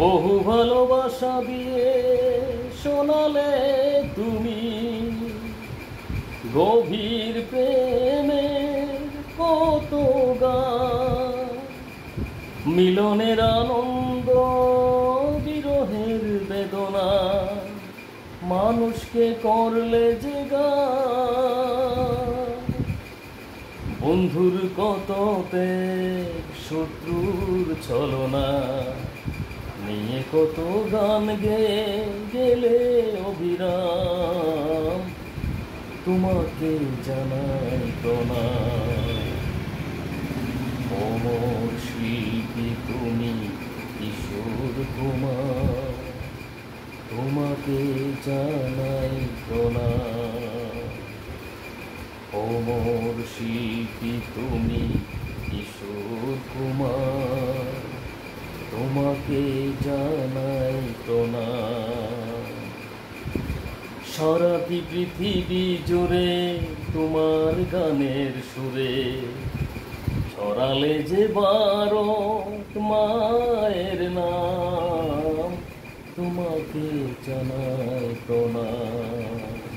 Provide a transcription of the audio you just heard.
বহু ভালোবাসা দিয়ে শোনালে তুমি গভীর প্রেমের কত গান, মিলনের আনন্দ বিরহের বেদনা, মানুষকে করলে যে গান। বন্ধুর কত ত্যাগ, শত্রুর ছলনা নিয়ে কত গান গেয়ে গেলে অবিরাম, তোমাকে জানাই প্রণাম। অমর শিল্পী তুমি কিশোর কুমার, তোমাকে জানাই প্রণাম। অমর শিল্পী তুমি কিশোর কুমার, তোমাকে জানাই প্রণাম। সারাটি পৃথিবী জুড়ে তোমার গানের সুরে ছড়ালে যে ভারত মায়ের নাম, তোমাকে জানাই প্রণাম।